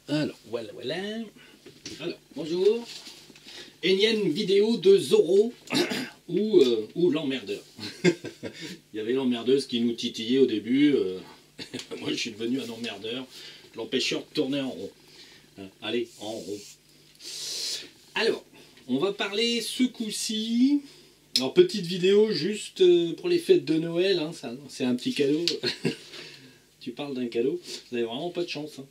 Alors, voilà. Alors, bonjour. Énième vidéo de Zorro ou l'emmerdeur. Il y avait l'emmerdeuse qui nous titillait au début. Moi, je suis devenu un emmerdeur. L'empêcheur de tourner en rond. Allez, en rond. Alors, on va parler ce coup-ci. Alors, petite vidéo juste pour les fêtes de Noël. Hein, c'est un petit cadeau. Tu parles d'un cadeau, vous n'avez vraiment pas de chance.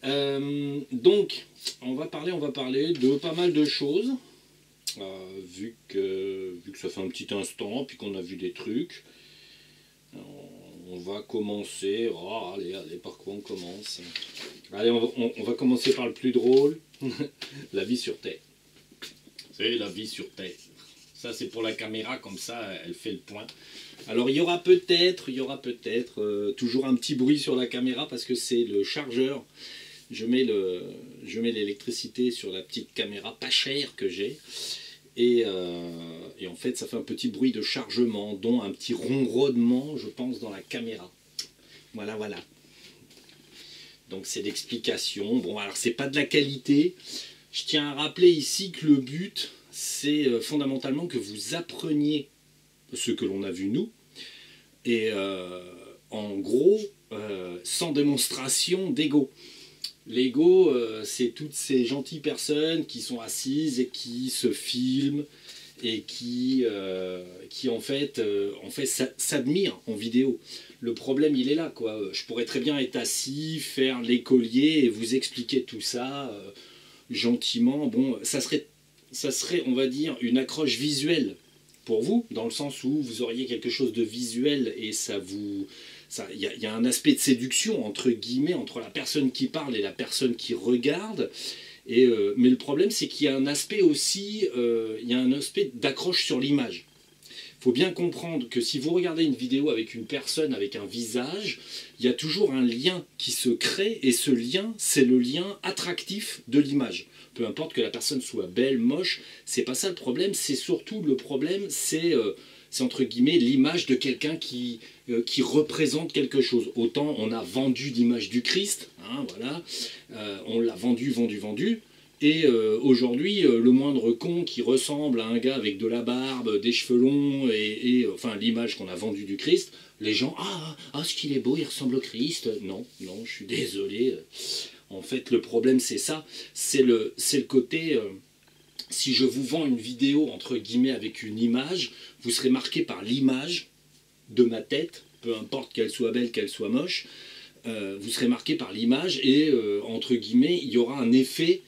Hein. Donc, on va parler de pas mal de choses. Vu que ça fait un petit instant, puis qu'on a vu des trucs. On va commencer. Oh, allez, par quoi on commence? Allez, on va commencer par le plus drôle. La vie sur Terre. C'est la vie sur Terre. Ça, c'est pour la caméra, comme ça, elle fait le point. Alors, il y aura peut-être toujours un petit bruit sur la caméra parce que c'est le chargeur. Je mets l'électricité sur la petite caméra pas chère que j'ai. Et en fait, ça fait un petit bruit de chargement, dont un petit ronronnement, je pense, dans la caméra. Voilà. Donc, c'est l'explication. Bon, alors, c'est pas de la qualité. Je tiens à rappeler ici que le but, c'est fondamentalement que vous appreniez ce que l'on a vu nous. Et en gros, sans démonstration d'ego. L'ego, c'est toutes ces gentilles personnes qui sont assises et qui se filment et qui en fait s'admirent en vidéo. Le problème, il est là, quoi. Je pourrais très bien être assis, faire l'écolier et vous expliquer tout ça gentiment. Bon, ça serait, on va dire, une accroche visuelle pour vous, dans le sens où vous auriez quelque chose de visuel et il y a un aspect de séduction entre guillemets entre la personne qui parle et la personne qui regarde. Mais le problème, c'est qu'il y a un aspect aussi, il y a un aspect d'accroche sur l'image. Il faut bien comprendre que si vous regardez une vidéo avec une personne avec un visage, il y a toujours un lien qui se crée et ce lien, c'est le lien attractif de l'image. Peu importe que la personne soit belle, moche, c'est pas ça le problème, c'est surtout le problème, c'est entre guillemets l'image de quelqu'un qui représente quelque chose. Autant on a vendu l'image du Christ, hein, voilà, on l'a vendu. Et aujourd'hui, le moindre con qui ressemble à un gars avec de la barbe, des cheveux longs, enfin l'image qu'on a vendue du Christ, les gens, ce qu'il est beau, il ressemble au Christ. Non, je suis désolé. En fait, le problème, c'est ça. C'est le côté... si je vous vends une vidéo, entre guillemets, avec une image, vous serez marqué par l'image de ma tête, peu importe qu'elle soit belle, qu'elle soit moche, vous serez marqué par l'image et, entre guillemets, il y aura un effet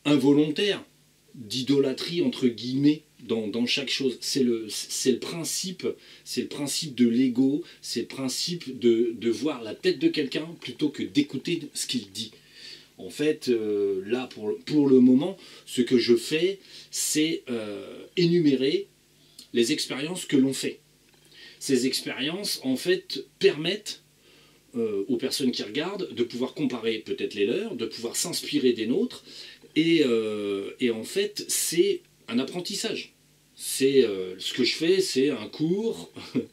involontaire d'idolâtrie, entre guillemets, dans chaque chose. C'est le principe de l'ego, c'est le principe de voir la tête de quelqu'un plutôt que d'écouter ce qu'il dit. En fait, là, pour le moment, ce que je fais, c'est énumérer les expériences que l'on fait. Ces expériences, en fait, permettent aux personnes qui regardent de pouvoir comparer peut-être les leurs, de pouvoir s'inspirer des nôtres, et en fait, c'est un apprentissage. Ce que je fais, c'est un cours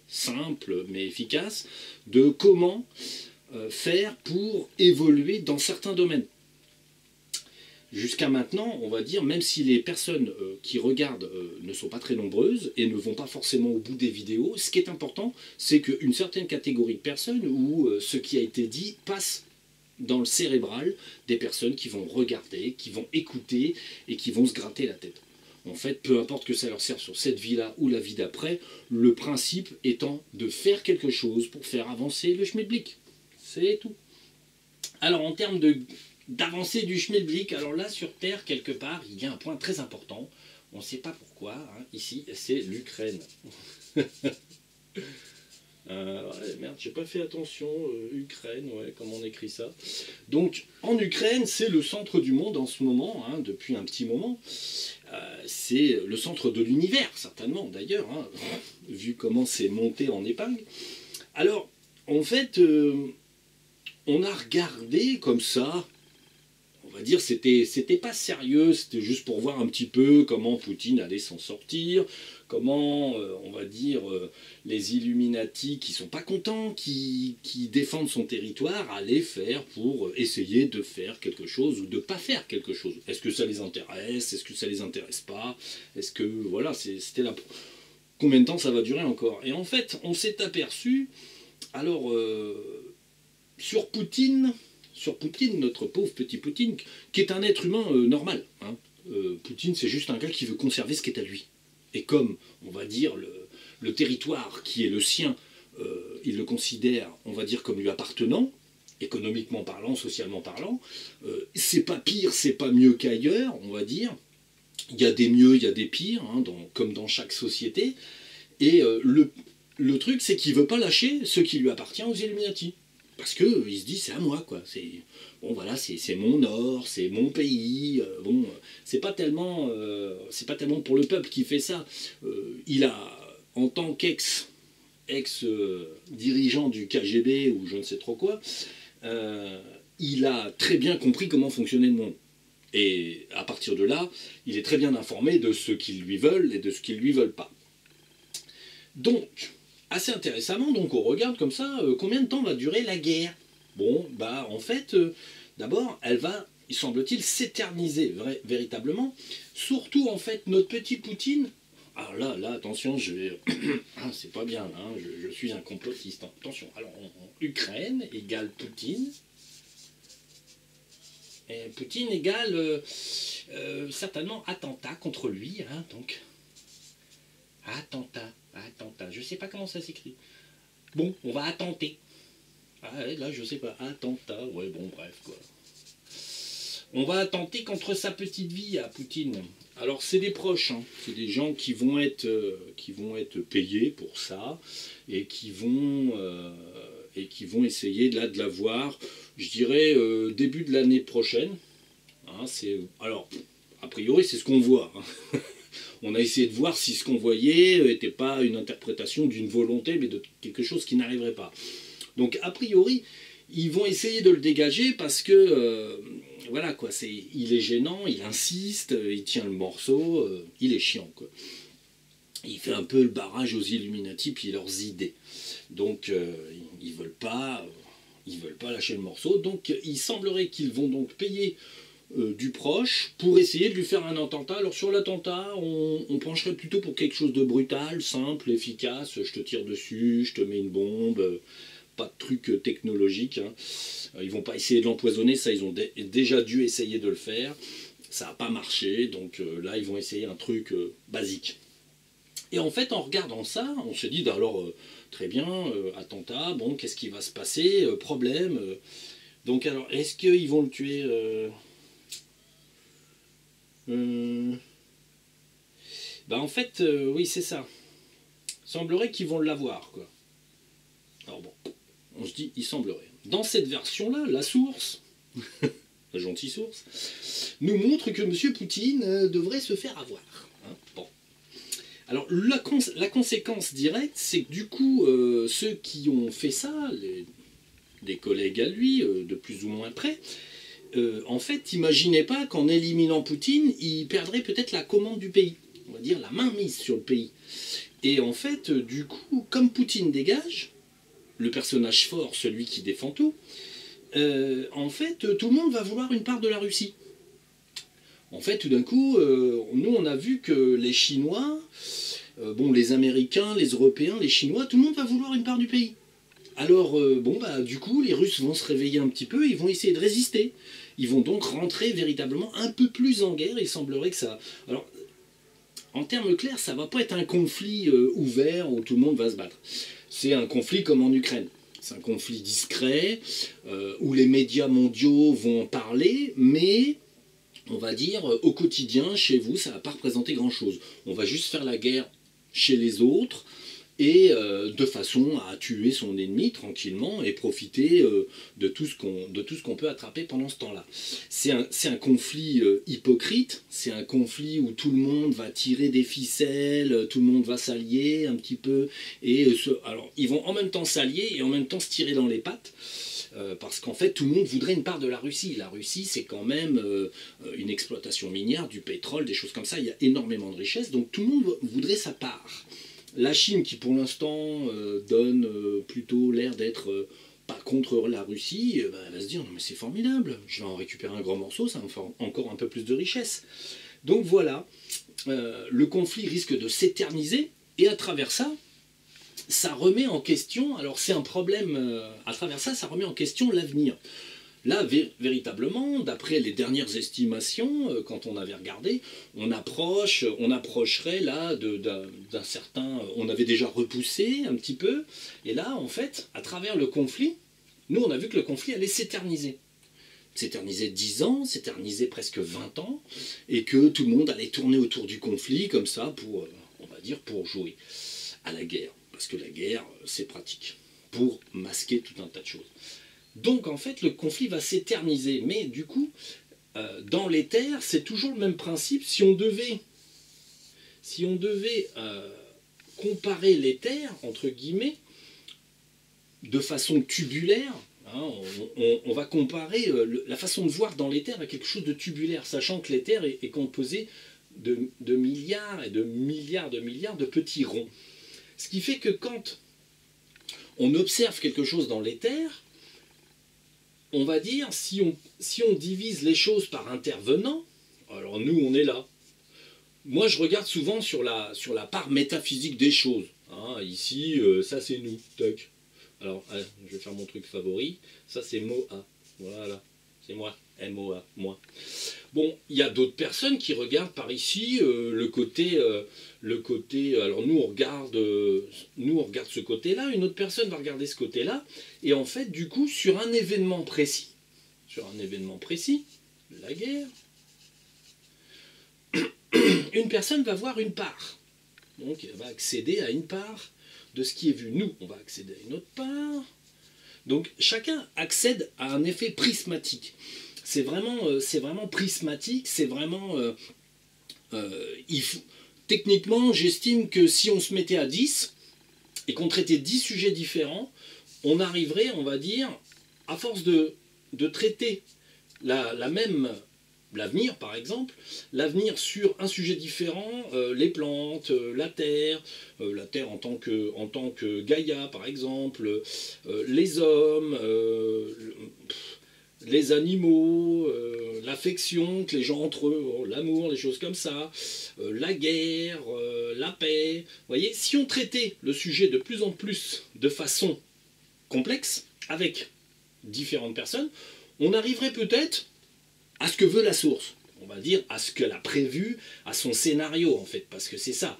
simple mais efficace de comment faire pour évoluer dans certains domaines. Jusqu'à maintenant, on va dire, même si les personnes qui regardent ne sont pas très nombreuses et ne vont pas forcément au bout des vidéos, ce qui est important, c'est qu'une certaine catégorie de personnes où ce qui a été dit passe dans le cérébral des personnes qui vont regarder, qui vont écouter et qui vont se gratter la tête. En fait, peu importe que ça leur serve sur cette vie-là ou la vie d'après, le principe étant de faire quelque chose pour faire avancer le schmilblick. C'est tout. Alors, en termes d'avancée du schmilblick, alors là, sur Terre, quelque part, il y a un point très important. On ne sait pas pourquoi. Hein, ici, c'est l'Ukraine. Ouais, merde, j'ai pas fait attention. Ukraine, ouais, comment on écrit ça. Donc, en Ukraine, c'est le centre du monde en ce moment, hein, depuis un petit moment. C'est le centre de l'univers, certainement, d'ailleurs, hein, vu comment c'est monté en épingle. Alors, en fait, on a regardé comme ça, va dire, c'était pas sérieux, c'était juste pour voir un petit peu comment Poutine allait s'en sortir, comment, on va dire, les Illuminati qui sont pas contents, qui défendent son territoire, allaient faire pour essayer de faire quelque chose ou de pas faire quelque chose. Est-ce que ça les intéresse? Est-ce que ça les intéresse pas? Est-ce que, voilà, c'était là. Combien de temps ça va durer encore? Et en fait, on s'est aperçu, alors, sur Poutine, notre pauvre petit Poutine, qui est un être humain normal. Hein. Poutine, c'est juste un gars qui veut conserver ce qui est à lui. Et comme, on va dire, le territoire qui est le sien, il le considère, on va dire, comme lui appartenant, économiquement parlant, socialement parlant, c'est pas pire, c'est pas mieux qu'ailleurs, on va dire. Il y a des mieux, il y a des pires, hein, comme dans chaque société. Et le truc, c'est qu'il veut pas lâcher ce qui lui appartient aux Illuminati. Parce que il se dit c'est à moi quoi. Bon voilà, c'est mon or, c'est mon pays. Bon, c'est pas tellement pour le peuple qui fait ça. Il a, en tant qu'ex dirigeant du KGB ou je ne sais trop quoi, il a très bien compris comment fonctionnait le monde. Et à partir de là, il est très bien informé de ce qu'ils lui veulent et de ce qu'ils lui veulent pas. Donc, assez intéressamment, donc on regarde comme ça combien de temps va durer la guerre. Bon, bah en fait, d'abord, elle va, il semble-t-il, s'éterniser véritablement. Surtout en fait, notre petit Poutine. Alors là, attention, je vais. Ah, c'est pas bien, hein, je suis un complotiste. Hein. Attention, alors Ukraine égale Poutine. Et Poutine égale certainement attentat contre lui, hein, donc. Attentat, je sais pas comment ça s'écrit. Bon, on va attenter. Ah, là, je sais pas, attentat, ouais, bon, bref, quoi. On va attenter contre sa petite vie à Poutine. Alors, c'est des proches, hein. C'est des gens qui vont être payés pour ça et qui vont essayer là, de l'avoir, je dirais, début de l'année prochaine. Hein, alors, a priori, c'est ce qu'on voit. Hein. On a essayé de voir si ce qu'on voyait n'était pas une interprétation d'une volonté, mais de quelque chose qui n'arriverait pas. Donc, a priori, ils vont essayer de le dégager parce que, voilà quoi, il est gênant, il insiste, il tient le morceau, il est chiant quoi. Il fait un peu le barrage aux Illuminati puis leurs idées. Donc, ils veulent pas lâcher le morceau. Donc, il semblerait qu'ils vont donc payer du proche pour essayer de lui faire un attentat. Alors sur l'attentat, on pencherait plutôt pour quelque chose de brutal, simple, efficace. Je te tire dessus, je te mets une bombe, pas de truc technologique. Hein. Ils vont pas essayer de l'empoisonner, ça ils ont déjà dû essayer de le faire. Ça n'a pas marché, donc là ils vont essayer un truc basique. Et en fait en regardant ça, on se dit alors très bien, attentat, bon qu'est-ce qui va se passer, problème. Donc alors est-ce qu'ils vont le tuer bah en fait, oui, c'est ça. Semblerait qu'ils vont l'avoir, quoi. Alors bon, on se dit, il semblerait. Dans cette version-là, la source, la gentille source, nous montre que M. Poutine devrait se faire avoir. Hein, bon. Alors, la conséquence directe, c'est que du coup, ceux qui ont fait ça, des collègues à lui, de plus ou moins près, en fait, imaginez pas qu'en éliminant Poutine, il perdrait peut-être la commande du pays, on va dire la main mise sur le pays. Et en fait, du coup, comme Poutine dégage, le personnage fort, celui qui défend tout, en fait, tout le monde va vouloir une part de la Russie. En fait, tout d'un coup, nous, on a vu que les Chinois, bon, les Américains, les Européens, les Chinois, tout le monde va vouloir une part du pays. Alors, bon, bah, du coup, les Russes vont se réveiller un petit peu, ils vont essayer de résister. Ils vont donc rentrer véritablement un peu plus en guerre. Il semblerait que ça... Alors, en termes clairs, ça ne va pas être un conflit ouvert où tout le monde va se battre. C'est un conflit comme en Ukraine. C'est un conflit discret, où les médias mondiaux vont en parler, mais on va dire, au quotidien, chez vous, ça ne va pas représenter grand-chose. On va juste faire la guerre chez les autres, et de façon à tuer son ennemi tranquillement et profiter de tout ce qu'on peut attraper pendant ce temps-là. C'est un conflit hypocrite, c'est un conflit où tout le monde va tirer des ficelles, tout le monde va s'allier un petit peu, et alors ils vont en même temps s'allier et en même temps se tirer dans les pattes. parce qu'en fait tout le monde voudrait une part de la Russie. La Russie c'est quand même une exploitation minière, du pétrole, des choses comme ça, il y a énormément de richesses, donc tout le monde voudrait sa part. La Chine qui pour l'instant donne plutôt l'air d'être pas contre la Russie, elle va se dire non mais c'est formidable, je vais en récupérer un grand morceau, ça va me faire encore un peu plus de richesse. Donc voilà, le conflit risque de s'éterniser, et à travers ça, ça remet en question, alors c'est un problème, à travers ça, ça remet en question l'avenir. Là, véritablement, d'après les dernières estimations, quand on avait regardé, on approcherait là d'un certain... On avait déjà repoussé un petit peu, et là, en fait, à travers le conflit, nous, on a vu que le conflit allait s'éterniser. S'éterniser 10 ans, s'éterniser presque 20 ans, et que tout le monde allait tourner autour du conflit, comme ça, pour, on va dire, pour jouer à la guerre. Parce que la guerre, c'est pratique, pour masquer tout un tas de choses. Donc en fait le conflit va s'éterniser, mais du coup dans les terres c'est toujours le même principe. Si on devait comparer les terres entre guillemets de façon tubulaire, hein, on va comparer la façon de voir dans les terres à quelque chose de tubulaire, sachant que les terres est composée de milliards et de milliards de petits ronds. Ce qui fait que quand on observe quelque chose dans les terres, on va dire, si on divise les choses par intervenants, alors nous, on est là. Moi, je regarde souvent sur la part métaphysique des choses. Hein, ici, ça, c'est nous. Toc. Alors, je vais faire mon truc favori. Ça, c'est MOA. Voilà. C'est moi. M-O-A. Moi. Bon, il y a d'autres personnes qui regardent par ici le côté... alors nous on regarde ce côté-là, une autre personne va regarder ce côté-là, et en fait du coup sur un événement précis, la guerre, une personne va voir une part, donc elle va accéder à une part de ce qui est vu. Nous on va accéder à une autre part, donc chacun accède à un effet prismatique. C'est vraiment prismatique, c'est vraiment... techniquement, j'estime que si on se mettait à 10 et qu'on traitait 10 sujets différents, on arriverait, on va dire, à force de traiter l'avenir par exemple, l'avenir sur un sujet différent, les plantes, la terre en tant que Gaïa par exemple, les hommes, les animaux, l'affection que les gens entre eux, l'amour, les choses comme ça, la guerre, la paix. Vous voyez, si on traitait le sujet de plus en plus de façon complexe, avec différentes personnes, on arriverait peut-être à ce que veut la source. On va dire à ce qu'elle a prévu, à son scénario en fait, parce que c'est ça.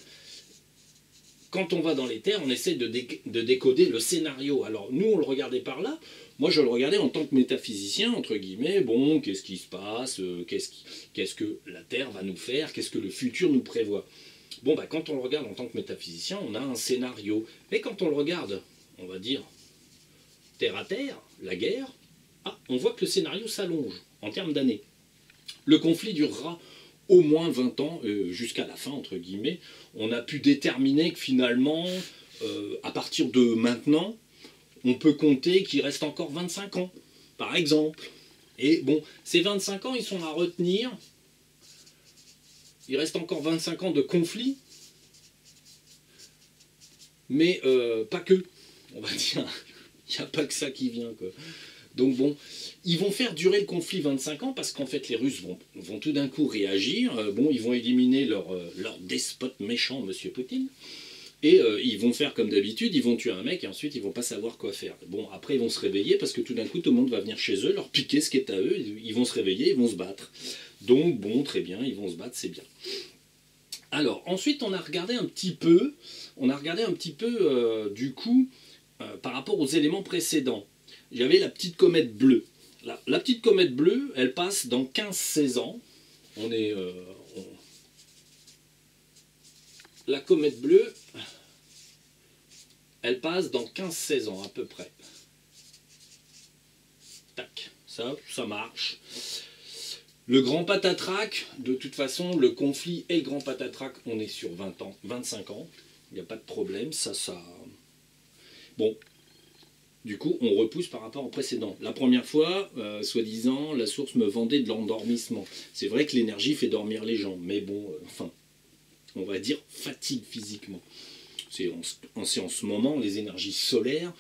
Quand on va dans les terres, on essaie de décoder le scénario. Alors nous, on le regardait par là. Moi, je le regardais en tant que métaphysicien, entre guillemets. Bon, qu'est-ce qui se passe, qu'est-ce que la Terre va nous faire, qu'est-ce que le futur nous prévoit. Bon, bah, quand on le regarde en tant que métaphysicien, on a un scénario. Mais quand on le regarde, on va dire, terre à terre, la guerre, on voit que le scénario s'allonge en termes d'années. Le conflit durera au moins 20 ans, jusqu'à la fin, entre guillemets. On a pu déterminer que finalement, à partir de maintenant, on peut compter qu'il reste encore 25 ans, par exemple. Et bon, ces 25 ans, ils sont à retenir. Il reste encore 25 ans de conflit, mais pas que, on va dire. Il n'y a pas que ça qui vient, quoi. Donc bon, ils vont faire durer le conflit 25 ans parce qu'en fait les Russes vont tout d'un coup réagir. Bon, ils vont éliminer leur despote méchant, Monsieur Poutine. Et ils vont faire comme d'habitude, ils vont tuer un mec et ensuite ils vont pas savoir quoi faire. Bon, après ils vont se réveiller parce que tout d'un coup tout le monde va venir chez eux, leur piquer ce qui est à eux, ils vont se réveiller, ils vont se battre. Donc bon, très bien, ils vont se battre, c'est bien. Alors, ensuite on a regardé un petit peu, du coup, par rapport aux éléments précédents. Il y avait la petite comète bleue. La petite comète bleue, elle passe dans 15-16 ans. La comète bleue, elle passe dans 15-16 ans à peu près. Tac, ça marche. Le grand patatrac, de toute façon, le conflit et le grand patatrac, on est sur 20 ans, 25 ans. Il n'y a pas de problème, ça... Bon. Du coup, on repousse par rapport au précédent. La première fois, soi-disant, la source me vendait de l'endormissement. C'est vrai que l'énergie fait dormir les gens, mais bon, enfin, on va dire fatigue physiquement. C'est en ce moment, les énergies solaires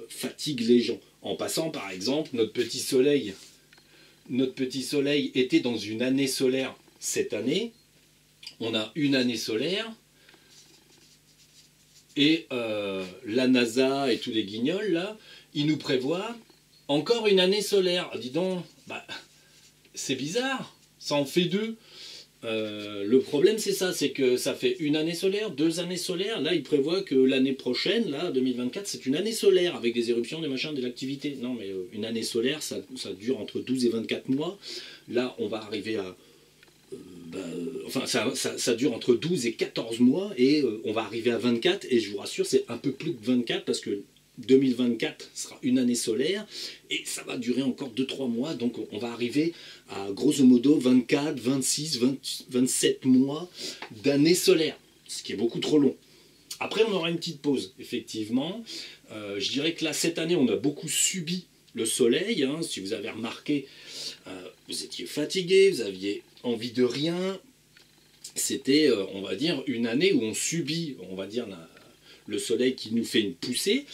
fatiguent les gens. En passant, par exemple, notre petit soleil était dans une année solaire cette année. On a une année solaire. Et la NASA et tous les guignols, là, ils nous prévoient encore une année solaire. Dis donc, bah, c'est bizarre, ça en fait deux. Le problème, c'est ça, c'est que ça fait une année solaire, 2 années solaires. Là, ils prévoient que l'année prochaine, là, 2024, c'est une année solaire avec des éruptions, des machins, de l'activité. Non, mais une année solaire, ça dure entre 12 et 24 mois. Là, on va arriver à... enfin, ça dure entre 12 et 14 mois et on va arriver à 24 et je vous rassure, c'est un peu plus que 24 parce que 2024 sera une année solaire et ça va durer encore 2-3 mois, donc on va arriver à grosso modo 24, 26, 27 mois d'année solaire, ce qui est beaucoup trop long. Après, on aura une petite pause, effectivement. Je dirais que là, cette année, on a beaucoup subi le soleil. Hein. Si vous avez remarqué, vous étiez fatigué, vous aviez envie de rien. C'était, on va dire, une année où on subit, on va dire, le soleil qui nous fait une poussée.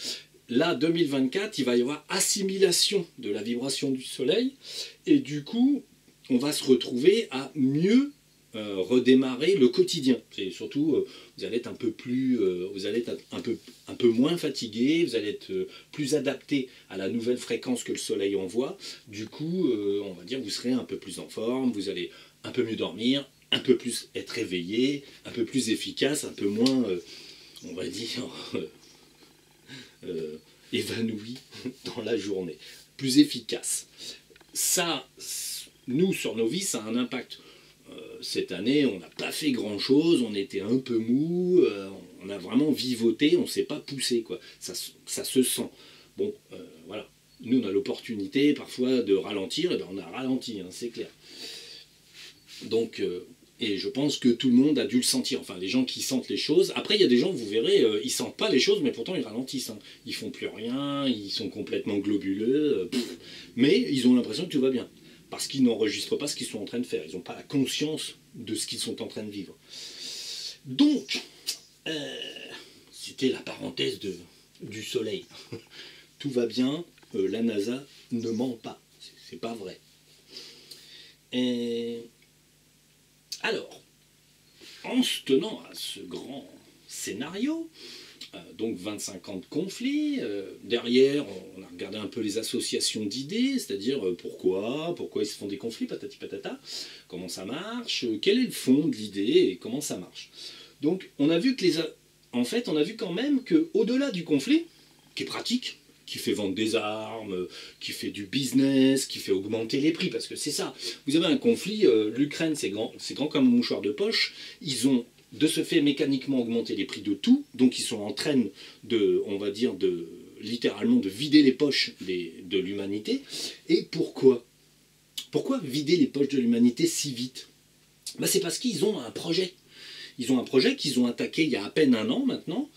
Là, 2024, il va y avoir assimilation de la vibration du soleil. Et du coup, on va se retrouver à mieux redémarrer le quotidien. Et surtout, vous allez être un peu plus, vous allez être un peu moins fatigué, vous allez être plus adapté à la nouvelle fréquence que le soleil envoie. Du coup, on va dire, vous serez un peu plus en forme, vous allez un peu mieux dormir, un peu plus être réveillé, un peu plus efficace, un peu moins, on va dire, évanoui dans la journée, plus efficace. Ça, nous, sur nos vies, ça a un impact. Cette année, on n'a pas fait grand-chose, on était un peu mou, on a vraiment vivoté, on ne s'est pas poussé, quoi. Ça se sent. Bon, voilà. Nous, on a l'opportunité parfois de ralentir, et ben on a ralenti, hein, c'est clair. Donc, et je pense que tout le monde a dû le sentir, enfin les gens qui sentent les choses. Après, il y a des gens, vous verrez, ils sentent pas les choses, mais pourtant ils ralentissent. Hein. Ils font plus rien, ils sont complètement globuleux, mais ils ont l'impression que tout va bien. Parce qu'ils n'enregistrent pas ce qu'ils sont en train de faire. Ils n'ont pas la conscience de ce qu'ils sont en train de vivre. Donc, c'était la parenthèse du soleil. Tout va bien, la NASA ne ment pas. C'est pas vrai. Alors, en se tenant à ce grand scénario, donc 25 ans de conflit, derrière on a regardé un peu les associations d'idées, c'est-à-dire pourquoi ils se font des conflits, patati patata, comment ça marche, quel est le fond de l'idée et comment ça marche. Donc on a vu que en fait on a vu quand même qu'au-delà du conflit, qui est pratique, qui fait vendre des armes, qui fait du business, qui fait augmenter les prix, parce que c'est ça. Vous avez un conflit, l'Ukraine c'est grand comme un mouchoir de poche, ils ont de ce fait mécaniquement augmenter les prix de tout, donc ils sont en train de, on va dire, littéralement de vider les poches de l'humanité. Et pourquoi vider les poches de l'humanité si vite? C'est parce qu'ils ont un projet. Ils ont un projet qu'ils ont attaqué il y a à peine 1 an maintenant,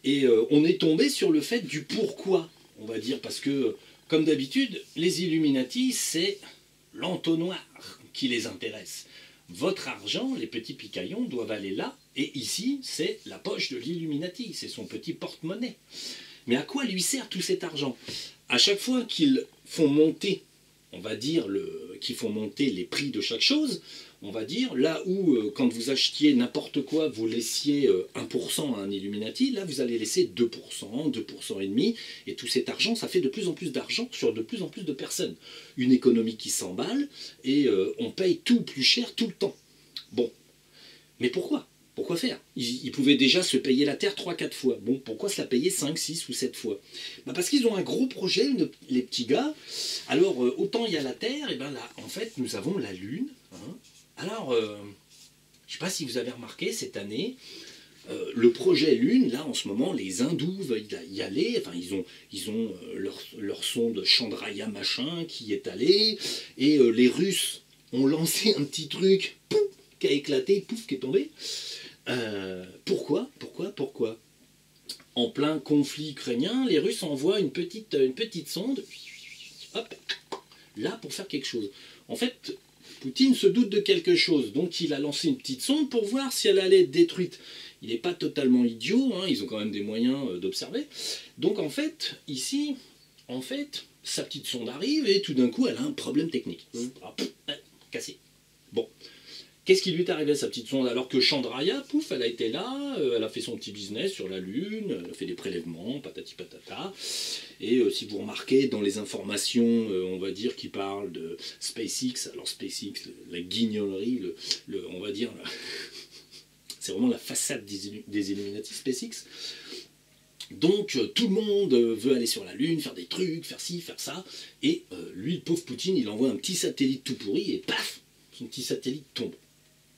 et on est tombé sur le fait du pourquoi, on va dire, parce que, comme d'habitude, les Illuminati, c'est l'entonnoir qui les intéresse. Votre argent, les petits picaillons, doivent aller là, et ici, c'est la poche de l'Illuminati, c'est son petit porte-monnaie. Mais à quoi lui sert tout cet argent? À chaque fois qu'ils font monter, on va dire, qu'ils font monter les prix de chaque chose, on va dire, là où, quand vous achetiez n'importe quoi, vous laissiez 1% à un Illuminati, là vous allez laisser 2%, 2,5%, et tout cet argent, ça fait de plus en plus d'argent sur de plus en plus de personnes. Une économie qui s'emballe, et on paye tout plus cher tout le temps. Bon, mais pourquoi? Pourquoi faire? Ils pouvaient déjà se payer la terre 3-4 fois. Bon, pourquoi se la payer 5, 6 ou 7 fois? Parce qu'ils ont un gros projet, les petits gars. Alors, autant il y a la terre, et bien là, en fait, nous avons la Lune. Hein. Alors, je ne sais pas si vous avez remarqué, cette année, le projet Lune, là, en ce moment, les hindous veulent y aller. Enfin, ils ont leur sonde Chandrayaan machin qui est allé. Et les Russes ont lancé un petit truc, pouf, qui a éclaté, pouf, qui est tombé. Pourquoi? en plein conflit ukrainien, les Russes envoient une petite sonde, hop, là pour faire quelque chose. En fait, Poutine se doute de quelque chose, donc il a lancé une petite sonde pour voir si elle allait être détruite. Il n'est pas totalement idiot, hein, ils ont quand même des moyens d'observer. Donc en fait, ici, sa petite sonde arrive et tout d'un coup, elle a un problème technique. Cassé. Bon. Qu'est-ce qui lui est arrivé à sa petite sonde alors que Chandraya, pouf, elle a été là, elle a fait son petit business sur la Lune, elle a fait des prélèvements, patati patata. Et si vous remarquez dans les informations, on va dire, qui parlent de SpaceX, alors SpaceX, la guignolerie, on va dire, c'est vraiment la façade des Illuminati SpaceX. Donc tout le monde veut aller sur la Lune, faire des trucs, faire ci, faire ça. Et lui, le pauvre Poutine, il envoie un petit satellite tout pourri et paf, son petit satellite tombe.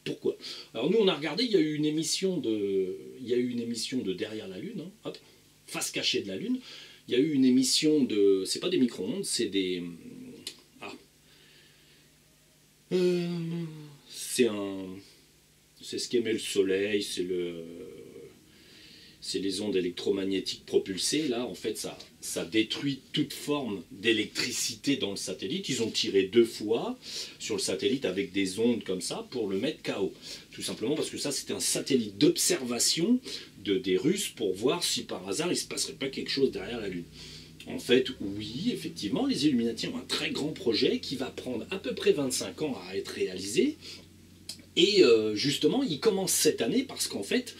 Pourquoi? Alors nous on a regardé, il y a eu une émission de Derrière la Lune, hein, hop, face cachée de la Lune. Il y a eu une émission de, c'est pas des micro-ondes, c'est des, c'est ce qu'émet le Soleil, c'est les ondes électromagnétiques propulsées. Là, en fait, ça détruit toute forme d'électricité dans le satellite. Ils ont tiré 2 fois sur le satellite avec des ondes comme ça pour le mettre KO. Tout simplement parce que ça, c'était un satellite d'observation des Russes pour voir si par hasard, il ne se passerait pas quelque chose derrière la Lune. En fait, oui, effectivement, les Illuminati ont un très grand projet qui va prendre à peu près 25 ans à être réalisé. Et justement, ils commencent cette année parce qu'en fait,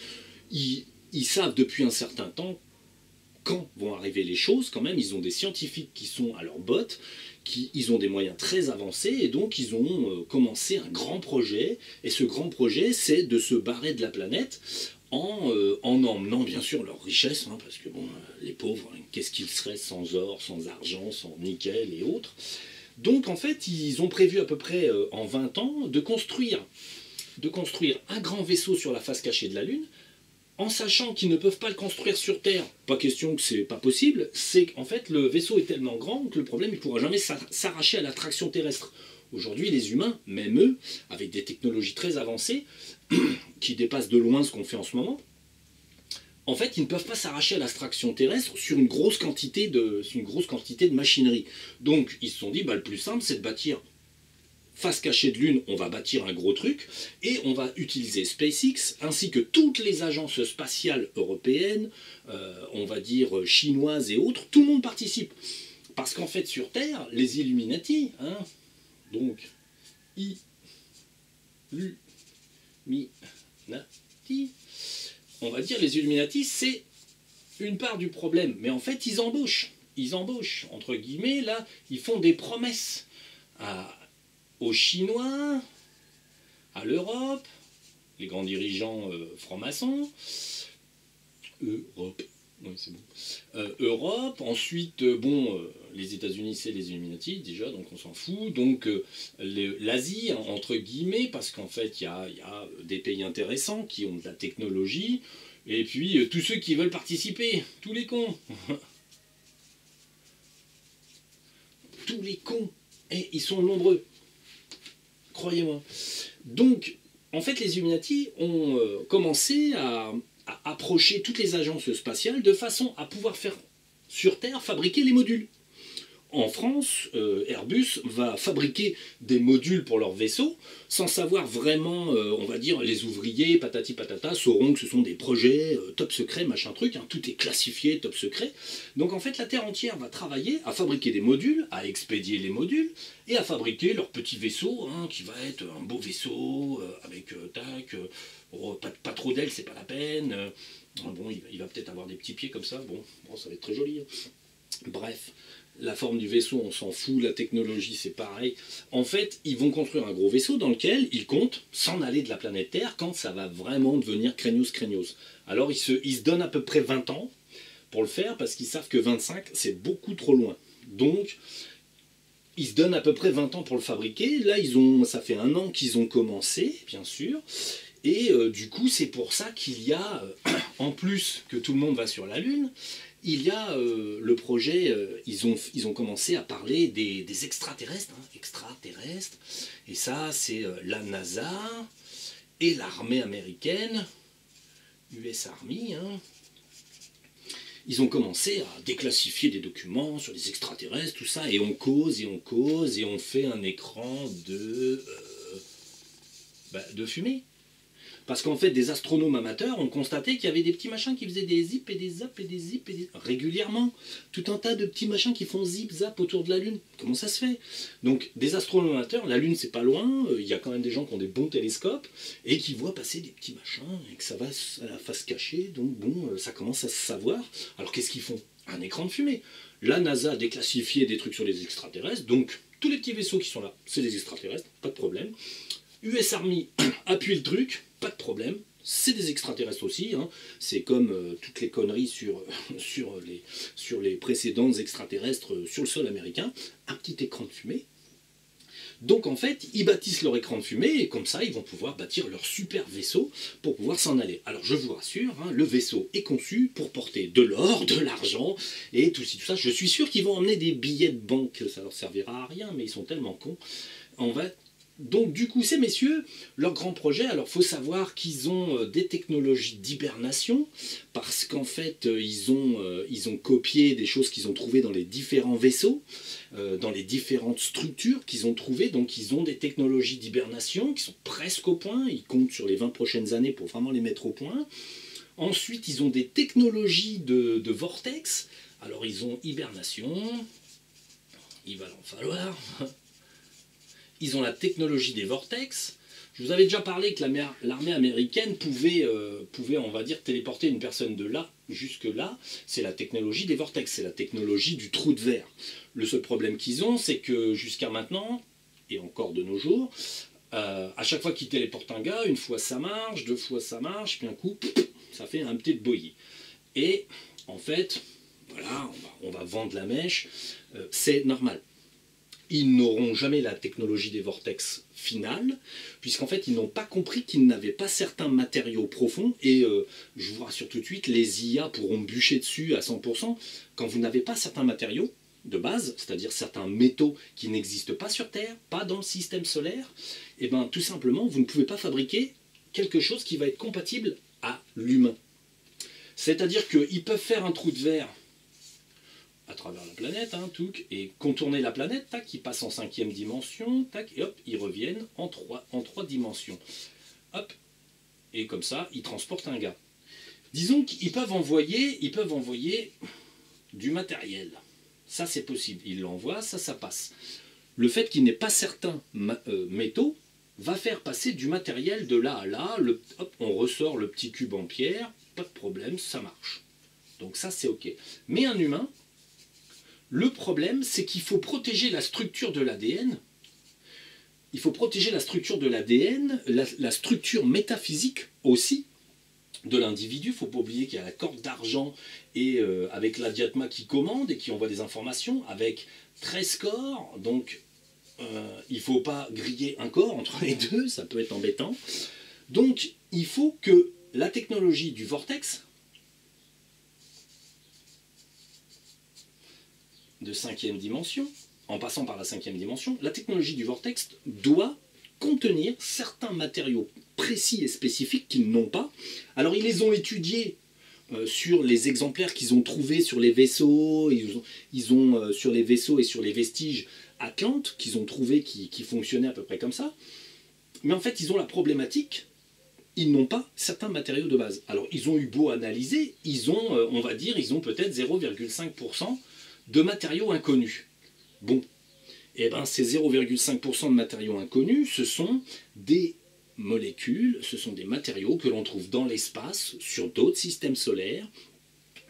ils savent depuis un certain temps quand vont arriver les choses. Quand même, ils ont des scientifiques qui sont à leur botte, ils ont des moyens très avancés, et donc ils ont commencé un grand projet. Et ce grand projet, c'est de se barrer de la planète en emmenant bien sûr leurs richesses, hein, parce que bon, les pauvres, hein, qu'est-ce qu'ils seraient sans or, sans argent, sans nickel et autres. Donc en fait, ils ont prévu à peu près en 20 ans de construire un grand vaisseau sur la face cachée de la Lune, en sachant qu'ils ne peuvent pas le construire sur Terre. Pas question que c'est pas possible, c'est qu'en fait le vaisseau est tellement grand que le problème il ne pourra jamais s'arracher à l'attraction terrestre. Aujourd'hui les humains, même eux, avec des technologies très avancées, qui dépassent de loin ce qu'on fait en ce moment, en fait ils ne peuvent pas s'arracher à l'attraction terrestre sur une grosse quantité de machinerie. Donc ils se sont dit, le plus simple c'est de bâtir face cachée de Lune, on va bâtir un gros truc, et on va utiliser SpaceX, ainsi que toutes les agences spatiales européennes, on va dire chinoises et autres, tout le monde participe. Parce qu'en fait, sur Terre, les Illuminati, hein, donc, Illuminati, on va dire les Illuminati, c'est une part du problème. Mais en fait, ils embauchent, entre guillemets, là, ils font des promesses aux Chinois, à l'Europe, les grands dirigeants francs-maçons, Europe, oui c'est bon, Europe, ensuite, les États-Unis c'est les Illuminati déjà, donc on s'en fout, donc l'Asie, entre guillemets, parce qu'en fait il y a des pays intéressants qui ont de la technologie, et puis tous ceux qui veulent participer, tous les cons, tous les cons, et ils sont nombreux. Croyez-moi. Donc, en fait, les Illuminati ont commencé à approcher toutes les agences spatiales de façon à pouvoir faire sur Terre fabriquer les modules. En France, Airbus va fabriquer des modules pour leurs vaisseaux sans savoir vraiment, on va dire, les ouvriers, patati patata, sauront que ce sont des projets top secret, machin truc, hein, tout est classifié, top secret. Donc en fait, la Terre entière va travailler à fabriquer des modules, à expédier les modules, et à fabriquer leur petit vaisseau, hein, qui va être un beau vaisseau, avec pas trop d'ailes, c'est pas la peine. Bon, il va peut-être avoir des petits pieds comme ça, bon ça va être très joli. Hein. Bref. La forme du vaisseau, on s'en fout, la technologie, c'est pareil. En fait, ils vont construire un gros vaisseau dans lequel ils comptent s'en aller de la planète Terre quand ça va vraiment devenir craignos. Alors, ils se donnent à peu près 20 ans pour le faire, parce qu'ils savent que 25, c'est beaucoup trop loin. Donc, ils se donnent à peu près 20 ans pour le fabriquer. Là, ça fait 1 an qu'ils ont commencé, bien sûr. Et du coup, c'est pour ça qu'il y a, en plus que tout le monde va sur la Lune, il y a le projet, ils ont commencé à parler des extraterrestres, et ça c'est la NASA et l'armée américaine, US Army, hein. ils ont commencé à déclassifier des documents sur les extraterrestres, tout ça, et on cause, et on cause, et on fait un écran de fumée. Parce qu'en fait, des astronomes amateurs ont constaté qu'il y avait des petits machins qui faisaient des zips et des zaps et des zips et des... régulièrement. Tout un tas de petits machins qui font zip, zap autour de la Lune. Comment ça se fait? Donc, des astronomes amateurs, la Lune c'est pas loin, il y a quand même des gens qui ont des bons télescopes et qui voient passer des petits machins et que ça va à la face cachée. Donc bon, ça commence à se savoir. Alors qu'est-ce qu'ils font? Un écran de fumée. La NASA a déclassifié des trucs sur les extraterrestres, donc tous les petits vaisseaux qui sont là, c'est des extraterrestres, pas de problème. US Army appuie le truc, pas de problème, c'est des extraterrestres aussi, hein. C'est comme toutes les conneries sur les précédentes extraterrestres sur le sol américain, un petit écran de fumée. Donc en fait, ils bâtissent leur écran de fumée et comme ça, ils vont pouvoir bâtir leur super vaisseau pour pouvoir s'en aller. Alors je vous rassure, hein, le vaisseau est conçu pour porter de l'or, de l'argent et tout ça. Je suis sûr qu'ils vont emmener des billets de banque, ça leur servira à rien, mais ils sont tellement cons. Donc du coup, ces messieurs, leur grand projet, alors il faut savoir qu'ils ont des technologies d'hibernation, parce qu'en fait, ils ont copié des choses qu'ils ont trouvées dans les différents vaisseaux, dans les différentes structures qu'ils ont trouvées, donc ils ont des technologies d'hibernation qui sont presque au point, ils comptent sur les 20 prochaines années pour vraiment les mettre au point. Ensuite, ils ont des technologies de vortex, alors ils ont hibernation, il va en falloir... Ils ont la technologie des vortex. Je vous avais déjà parlé que l'armée américaine pouvait, on va dire, téléporter une personne de là jusque là. C'est la technologie des vortex, c'est la technologie du trou de verre. Le seul problème qu'ils ont, c'est que jusqu'à maintenant, et encore de nos jours, à chaque fois qu'ils téléportent un gars, une fois ça marche, deux fois ça marche, puis un coup, ça fait un petit boillis. Et en fait, voilà, on va vendre la mèche, c'est normal. Ils n'auront jamais la technologie des vortex finale, puisqu'en fait, ils n'ont pas compris qu'ils n'avaient pas certains matériaux profonds, et je vous rassure tout de suite, les IA pourront bûcher dessus à 100%, quand vous n'avez pas certains matériaux de base, c'est-à-dire certains métaux qui n'existent pas sur Terre, pas dans le système solaire, et bien tout simplement, vous ne pouvez pas fabriquer quelque chose qui va être compatible à l'humain. C'est-à-dire qu'ils peuvent faire un trou de verre à travers la planète, hein, touc, et contourner la planète, tac, ils passent en 5e dimension, tac, et hop, ils reviennent en 3 dimensions. Hop, et comme ça, ils transportent un gars. Disons qu'ils peuvent envoyer du matériel. Ça, c'est possible. Ils l'envoient, ça passe. Le fait qu'il n'ait pas certains métaux va faire passer du matériel de là à là. Hop, on ressort le petit cube en pierre, pas de problème, ça marche. Donc ça, c'est OK. Mais un humain, le problème, c'est qu'il faut protéger la structure de l'ADN. Il faut protéger la structure de l'ADN, la structure métaphysique aussi de l'individu. Il ne faut pas oublier qu'il y a la corde d'argent et avec l'adiatma qui commande et qui envoie des informations avec 13 corps. Donc, il ne faut pas griller un corps entre les deux, ça peut être embêtant. Donc, il faut que la technologie du vortex de 5e dimension, en passant par la 5e dimension, la technologie du vortex doit contenir certains matériaux précis et spécifiques qu'ils n'ont pas. Alors ils les ont étudiés sur les exemplaires qu'ils ont trouvés sur les vaisseaux, ils ont sur les vaisseaux et sur les vestiges Atlante qu'ils ont trouvés qui fonctionnaient à peu près comme ça. Mais en fait ils ont la problématique, ils n'ont pas certains matériaux de base. Alors ils ont eu beau analyser, ils ont, on va dire, ils ont peut-être 0,5% de matériaux inconnus. Bon, et bien ces 0,5% de matériaux inconnus, ce sont des molécules, ce sont des matériaux que l'on trouve dans l'espace, sur d'autres systèmes solaires.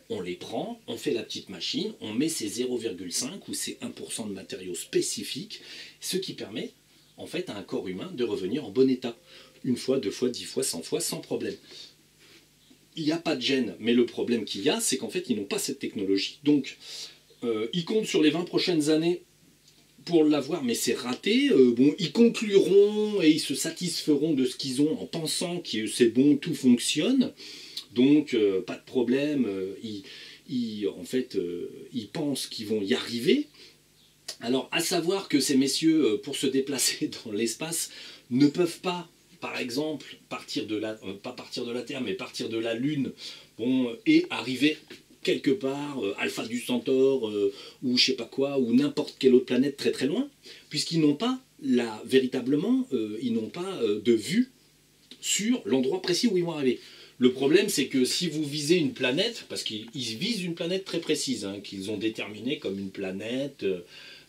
On les prend, on fait la petite machine, on met ces 0,5 ou ces 1% de matériaux spécifiques, ce qui permet en fait à un corps humain de revenir en bon état. Une fois, 2 fois, 10 fois, 100 fois, sans problème. Il n'y a pas de gêne, mais le problème qu'il y a, c'est qu'en fait ils n'ont pas cette technologie. Donc, ils comptent sur les 20 prochaines années pour l'avoir, mais c'est raté. Bon, ils concluront et ils se satisferont de ce qu'ils ont en pensant que c'est bon, tout fonctionne. Donc, pas de problème. En fait, ils pensent qu'ils vont y arriver. Alors, à savoir que ces messieurs, pour se déplacer dans l'espace, ne peuvent pas, par exemple, pas partir de la Terre, mais partir de la Lune, bon, et arriver quelque part, Alpha du Centaure, ou je sais pas quoi, ou n'importe quelle autre planète très très loin, puisqu'ils n'ont pas, véritablement, ils n'ont pas de vue sur l'endroit précis où ils vont arriver. Le problème, c'est que si vous visez une planète, parce qu'ils visent une planète très précise, hein, qu'ils ont déterminée comme une planète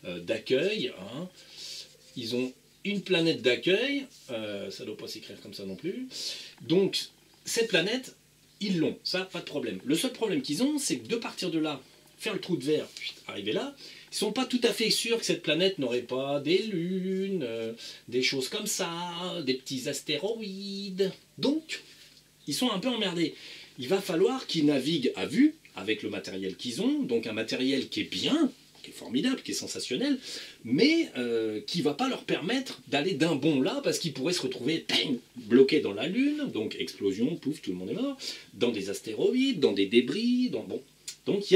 d'accueil, hein, ils ont une planète d'accueil, ça ne doit pas s'écrire comme ça non plus, donc cette planète, ils l'ont, ça, pas de problème. Le seul problème qu'ils ont, c'est que de partir de là, faire le trou de verre, puis arriver là, ils ne sont pas tout à fait sûrs que cette planète n'aurait pas des lunes, des choses comme ça, des petits astéroïdes. Donc, ils sont un peu emmerdés. Il va falloir qu'ils naviguent à vue, avec le matériel qu'ils ont, donc un matériel qui est bien, qui est formidable, qui est sensationnel, mais qui ne va pas leur permettre d'aller d'un bond là, parce qu'ils pourraient se retrouver bloqués dans la Lune, donc explosion, pouf, tout le monde est mort, dans des astéroïdes, dans des débris, bon. Donc il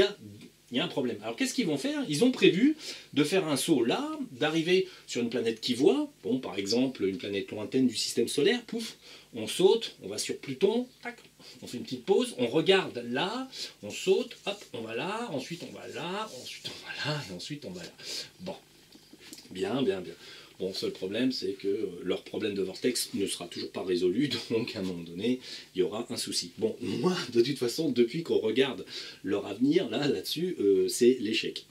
y a un problème. Alors qu'est-ce qu'ils vont faire? Ils ont prévu de faire un saut là, d'arriver sur une planète qu'ils voient, bon, par exemple une planète lointaine du système solaire, pouf, on saute, on va sur Pluton, tac, on fait une petite pause, on regarde là, on saute, hop, on va là, ensuite on va là, ensuite on va là, et ensuite on va là. Bon, bien. Bon, seul problème, c'est que leur problème de vortex ne sera toujours pas résolu, donc à un moment donné, il y aura un souci. Bon, moi, de toute façon, depuis qu'on regarde leur avenir, là-dessus, c'est l'échec.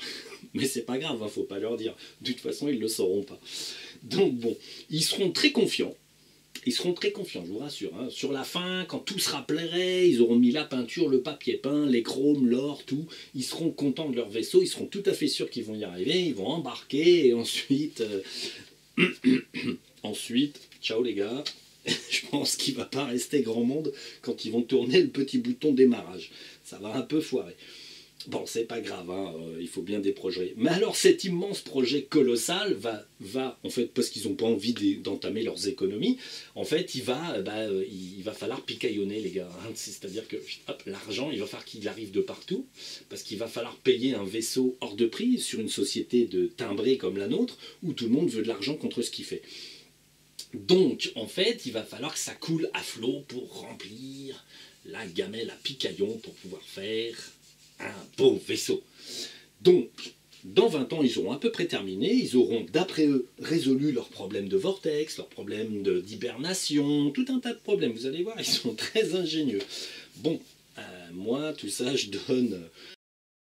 Mais c'est pas grave, hein, faut pas leur dire. De toute façon, ils le sauront pas. Donc bon, ils seront très confiants. Ils seront très confiants, je vous rassure. Hein. Sur la fin, quand tout sera prêt, ils auront mis la peinture, le papier peint, les chromes, l'or, tout. Ils seront contents de leur vaisseau, ils seront tout à fait sûrs qu'ils vont y arriver, ils vont embarquer, et ensuite... Ensuite, ciao les gars, je pense qu'il ne va pas rester grand monde quand ils vont tourner le petit bouton démarrage. Ça va un peu foirer. Bon, c'est pas grave, hein, il faut bien des projets. Mais alors cet immense projet colossal va en fait, parce qu'ils n'ont pas envie d'entamer leurs économies, en fait, il va falloir picaillonner les gars. Hein. C'est-à-dire que l'argent, il va falloir qu'il arrive de partout, parce qu'il va falloir payer un vaisseau hors de prix sur une société de timbrés comme la nôtre, où tout le monde veut de l'argent contre ce qu'il fait. Donc, en fait, il va falloir que ça coule à flot pour remplir la gamelle à picaillon pour pouvoir faire un beau vaisseau. Donc, dans 20 ans, ils auront à peu près terminé, ils auront, d'après eux, résolu leurs problèmes de vortex, leurs problèmes d'hibernation, tout un tas de problèmes. Vous allez voir, ils sont très ingénieux. Bon, moi, tout ça, je donne